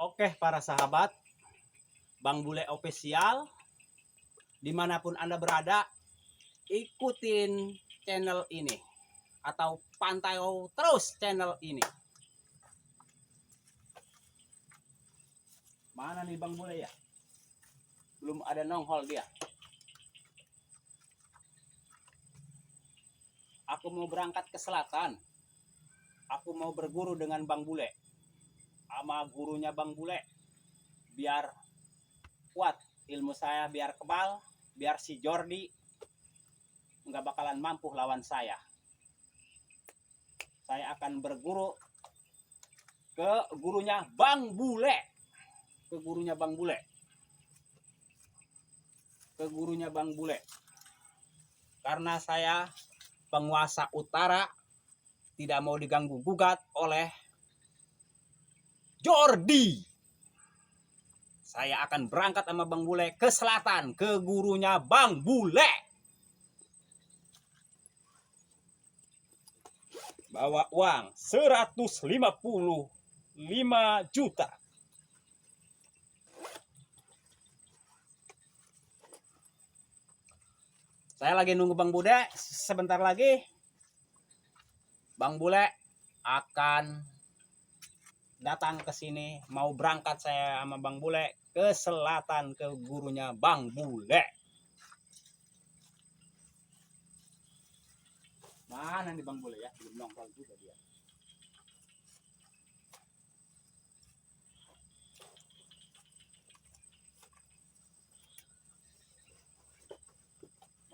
Oke para sahabat, Bang Bule Official, dimanapun Anda berada, ikutin channel ini atau pantau terus channel ini. Mana nih Bang Bule ya? Belum ada nongol dia. Aku mau berangkat ke selatan. Aku mau berguru dengan Bang Bule. Sama gurunya Bang Bule. Biar kuat ilmu saya, biar kebal, biar si Jordi nggak bakalan mampu lawan saya. Saya akan berguru ke gurunya Bang Bule. Ke gurunya Bang Bule. Ke gurunya Bang Bule. Karena saya penguasa utara, tidak mau diganggu gugat oleh Jordi. Saya akan berangkat sama Bang Bule ke selatan, ke gurunya Bang Bule. Bawa uang 155 juta. Saya lagi nunggu Bang Bule. Sebentar lagi Bang Bule akan datang ke sini. Mau berangkat saya sama Bang Bule ke selatan, ke gurunya Bang Bule. Mana nih Bang Bule ya? Belum nongol juga dia.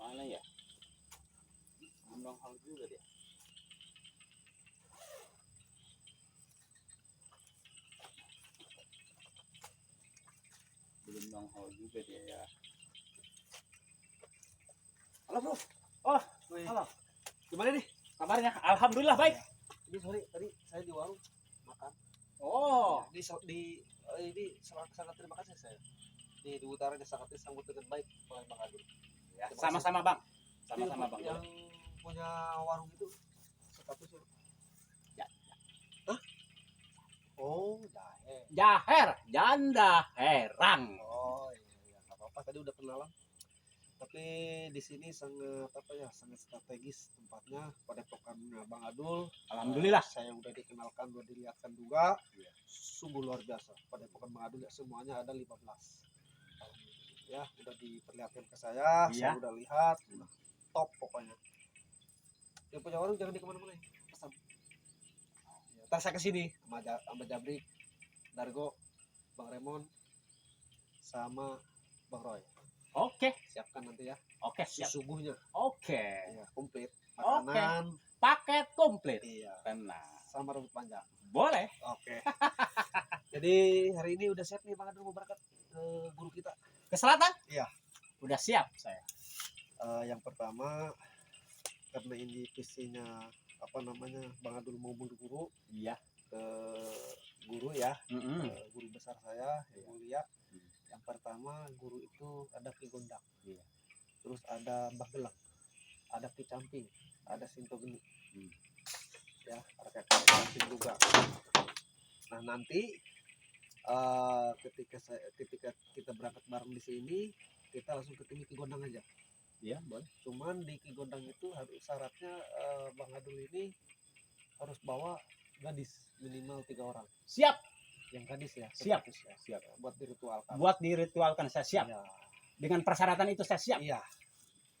Mana ya? Belum nongol juga dia. Belum nongol juga dia ya. Halo bro. Oh, halo. Gimana nih kabarnya? Alhamdulillah baik. Ini sorry tadi saya di warung makan. Oh, Ini sangat terima kasih saya. Di utara sangat disambut dengan baik oleh Bang Adul. ya, sama-sama Bang. Sama-sama Bang. Yang punya warung itu statusnya. Ya. Hah? Oh, jahe. Jaher, janda herang. Oh iya, nggak apa-apa. Tadi udah kenalan. Tapi di sini sangat sangat strategis tempatnya. Padepokan Bang Adul. Alhamdulillah. Saya udah dikenalkan, udah dilihatkan juga. Iya. Sungguh luar biasa. Padepokan Bang Adul ya, semuanya ada 15. Ya, udah diperlihatkan ke saya. Iya. Saya udah lihat, udah top pokoknya. Yang punya warung jangan di kemana-mana ya. Pesan. Ya, ntar saya kesini sama Jabrik, Dargo, Bang Remon, sama Bang Roy. Oke, Siapkan nanti ya. oke siap. Suguhnya. Oke. Iya, komplit. Makanan. Paket komplit. Iya. Tenang. Sama rambut panjang. Boleh. Oke. Jadi hari ini udah siap nih Bang Adul mau berangkat ke guru kita. Ke selatan? Iya. Udah siap saya. Yang pertama karena ini visinya Bang Adul mau berguru Iya. ke guru ya, Mm-mm. guru besar saya yang mulia. Hmm. Yang pertama guru itu ada Ki Gondang, Iya. terus ada Mbah Gelak, ada Ki Camping, ada Sinto Geni, ya ada Ki Camping juga. Nah nanti ketika kita berangkat bareng di sini, kita langsung ketemu Ki Gondang aja. Iya, boleh. Cuman di Ki Gondang itu harus syaratnya Bang Adul ini harus bawa gadis minimal 3 orang. Siap. Yang gadis ya. Siap. Ya. Siap. Buat diritualkan. Buat diritualkan saya siap. Ya. Dengan persyaratan itu saya siap. Iya.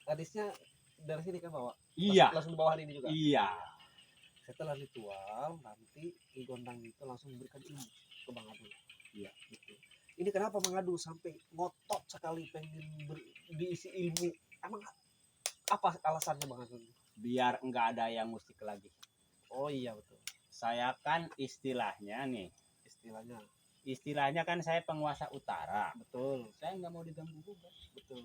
Gadisnya dari sini kan bawa. Iya. Langsung bawa ini juga. Iya. Setelah ritual nanti Ki Gondang itu langsung memberikan ilmu ke Bang Adul. Iya. Gitu. Ini kenapa Bang Adul sampai ngotot sekali pengen diisi ilmu? Emang apa alasannya Bang Adul? Biar enggak ada yang musik lagi. Oh iya betul. Saya kan istilahnya nih. Istilahnya kan saya penguasa utara. Betul. Saya nggak mau diganggu gugat. Betul.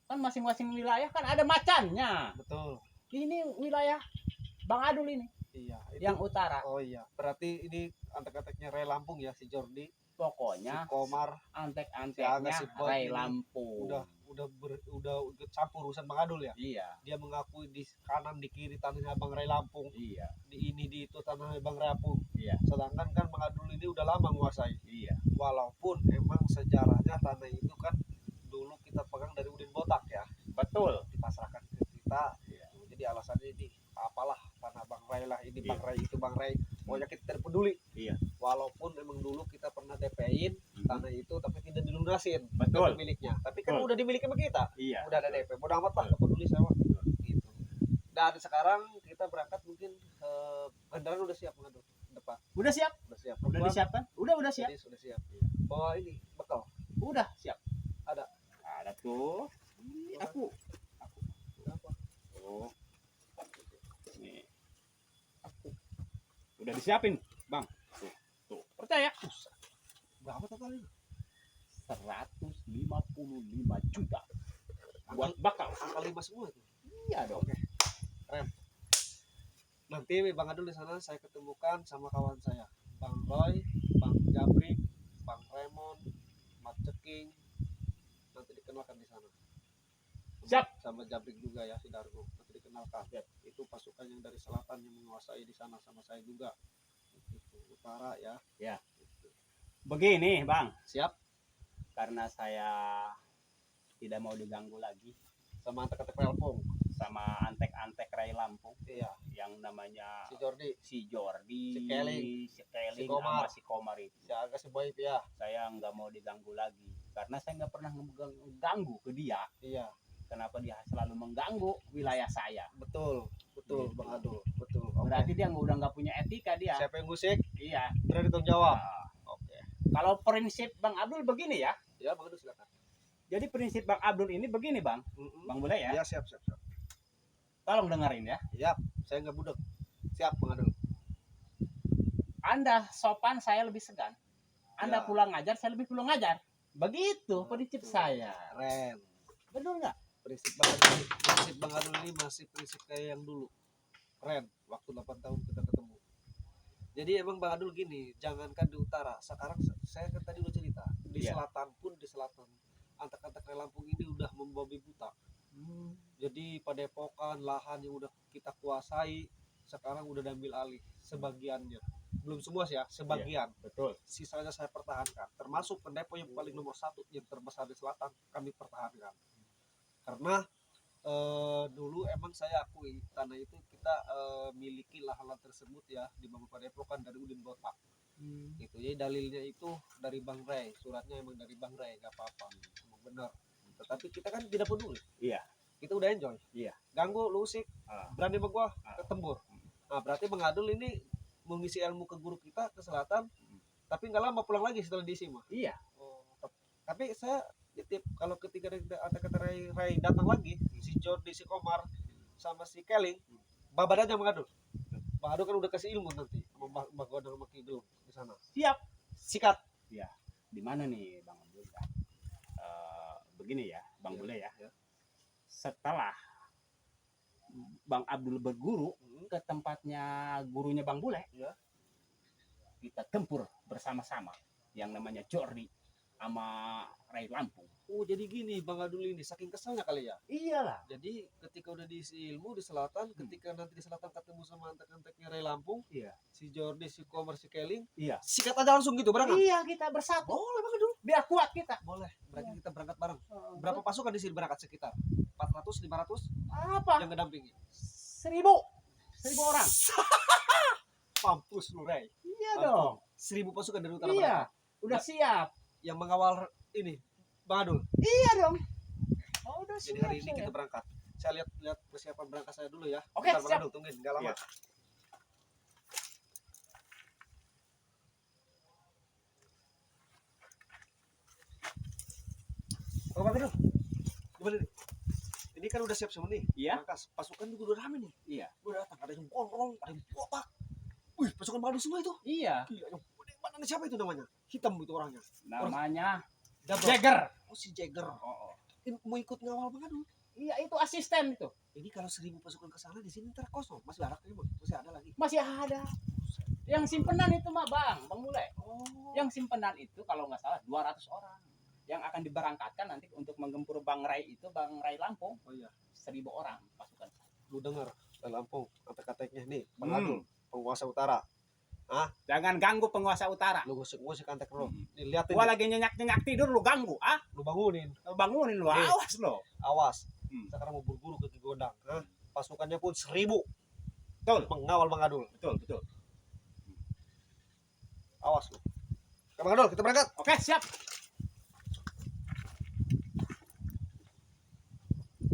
Kan masing-masing wilayah kan ada macannya. Betul. Ini wilayah Bang Adul ini. Iya. Yang utara. Oh iya. Berarti ini antek-anteknya Ray Lampung ya si Jordi. Pokoknya Komar, antek-anteknya si Boy Ray ini Lampung. udah ikut campur urusan Bang Adul ya. Iya, Dia mengakui di kanan di kiri tanahnya Bang Ray Lampung, iya, di ini di itu tanahnya Bang Ray Lampung. iya, Sedangkan kan Bang Adul ini udah lama menguasai. iya. Walaupun emang sejarahnya tanah itu kan dulu kita pegang dari Udin Botak ya, Betul. dipasrahkan ke kita. Iya. Jadi alasannya ini apalah tanah Bang Ray lah, ini Bang Iya. Ray itu Bang Ray. Pokoknya kita tidak peduli. Iya. Walaupun emang dulu kita pernah DP-in tanah itu tapi tidak dilunasin Betul. ke pemiliknya. Tapi kan Betul. udah dimiliki sama kita. Iya. Udah ada DP. Bodoh amat lah, nggak peduli sama gitu. Dan sekarang kita berangkat mungkin kendaraan udah siap mengadu depan. Udah siap? Udah siap. Udah disiapkan? Udah siap. Jadi sudah siap. Bawa ini bekal. Udah siap. Ada. Ada tuh. Ini aku. Apa? Oh. Nih. Aku. Udah disiapin, Bang. Tuh. Percaya? Berapa total ini? 155 juta. Buat bakal. Angka 5 semua itu. Iya dong. Nanti Bang Adul di sana saya ketemukan sama kawan saya, Bang Roy, Bang Jabrik, Bang Raymond, Mat Ceking. Nanti dikenalkan di sana. Siap. Sama Jabrik juga ya, si Dargo. Nanti dikenalkan. Itu pasukan yang dari selatan yang menguasai di sana sama saya juga. Itu utara ya. Ya. Begini, Bang. Siap. Karena saya tidak mau diganggu lagi Sama antek-antek Pelpong. sama antek-antek Ray Lampung Iya. yang namanya Si Jordi, si Jordi, Si Keling, si Keling, si Komar. sama si Komar itu. si Aga, si Boy ya. Saya nggak mau diganggu lagi karena saya nggak pernah mengganggu ke dia. Iya. Kenapa dia selalu mengganggu wilayah saya? Betul, betul Gitu. Bang Adul. Betul. Oke. Berarti dia udah nggak punya etika dia. Siapa yang musik? Iya. Berani tanggung jawab. Nah, Oke. kalau prinsip Bang Abdul begini ya. Ya, Bang Adul silakan. Jadi prinsip Bang Abdul ini begini, Bang. Bang boleh ya? Ya, siap. Tolong dengerin ya. Siap, saya nggak budek. Siap, Bang Adul. Anda sopan, saya lebih segan. Anda Ya. pulang ngajar, saya lebih pulang ngajar. Begitu prinsip saya. Keren. Betul nggak? Prinsip Bang Adul ini masih prinsip kayak yang dulu. Keren. Waktu 8 tahun kita ketemu. Jadi emang Bang Adul gini, jangankan di utara. Sekarang saya kan tadi udah cerita. Di Iya. selatan pun, di selatan. Antek-antek Ray Lampung ini udah membabi buta. Jadi padepokan lahan yang udah kita kuasai sekarang udah diambil alih sebagiannya, belum semua sih ya, sebagian. Betul. Sisanya saya pertahankan, termasuk pendepo yang paling nomor 1 yang terbesar di selatan kami pertahankan karena dulu emang saya akui tanah itu kita miliki lahan tersebut ya di bangun padepokan dari Udin Botak gitu. Jadi dalilnya itu dari Bang Ray, suratnya emang dari Bang Ray, gak apa-apa, emang benar. Tetapi kita kan tidak peduli. Iya. Kita udah enjoy. Iya. Ganggu lu usik, Ah. berani sama gua, Ah. ketembur. Nah, berarti Bang Adul ini mengisi ilmu ke guru kita ke selatan, tapi nggak lama pulang lagi setelah diisi mah. Iya. Tapi saya titip kalau ketika ada kata Ray datang lagi, si Jordi, si Komar, sama si Keling, babat aja Bang Adul. Bang Adul kan udah kasih ilmu nanti sama Bang Godang sama Ki Gelung di sana. Siap. Sikat. Di mana nih Bang Abdul? Begini ya, Bang Iya. boleh ya. Iya. Setelah Bang Abdul berguru ke tempatnya gurunya Bang Bule, Iya. kita tempur bersama-sama yang namanya Jordi sama Ray Lampung. Oh, jadi gini Bang Adul ini saking keselnya kali ya. Iyalah. Jadi ketika udah diisi ilmu di selatan, ketika nanti di selatan ketemu sama antek-anteknya Ray Lampung, Iya. si Jordi, si Komar, si Keling, Iya. sikat aja langsung gitu bareng. Iya, kita bersatu. Boleh Bang Adul. Biar kuat kita. Boleh. Berarti kita berangkat bareng. Berapa pasukan di sini berangkat sekitar? 400, 500 Apa? yang ngedampingi. 1.000 orang. Mampus lu, Ray. Iya Mantap. dong. 1000 pasukan dari utara Iya. berangkat. Udah siap. Yang mengawal ini Bang Adul. Iya dong. Oh, udah Jadi siap. hari ini saya. kita berangkat. Saya lihat persiapan berangkat saya dulu ya. Oke, Bentar, Bang siap. Adul, tungguin, enggak lama. Iya. Oh, Bang Adul. Gimana nih? Ini kan udah siap semua nih. Iya. Berangkas. Pasukan juga udah rame nih. Iya. Udah datang, ada yang gondrong, ada yang botak. Wih, pasukan Bang Adul semua itu. Iya. Gila, yang mana nih, siapa itu namanya? Hitam itu orangnya. Namanya Jabber. Jagger. Oh, si Jagger. Oh. Ini mau ikut ngawal Bang Adul. Iya, itu asisten itu. Ini kalau 1000 pasukan ke sana di sini ntar kosong. Masih ada kayaknya, Bang. Masih ada lagi. Masih ada. Yang simpenan itu mah Bang Bule. Oh. Yang simpenan itu kalau nggak salah 200 orang yang akan diberangkatkan nanti untuk menggempur Bang Rai itu, Bang Rai Lampung. Oh iya. 1.000 orang pasukan. Lu dengar Lampung kata-katanya nih, Bang Hmm. Adul, penguasa utara. Jangan ganggu penguasa utara. Lu ngusik antek lu. Hmm. Nih liatin. Gua nih. lagi nyenyak tidur lu ganggu, Lu bangunin. Lu bangunin lu, Eh. awas lo. Awas. Hmm. Sekarang mau berburu ke Gondang. Pasukannya pun 1.000 Betul, mengawal Bang Adul. betul. Awas lu. Oke, Bang Adul, kita berangkat. Oke, siap.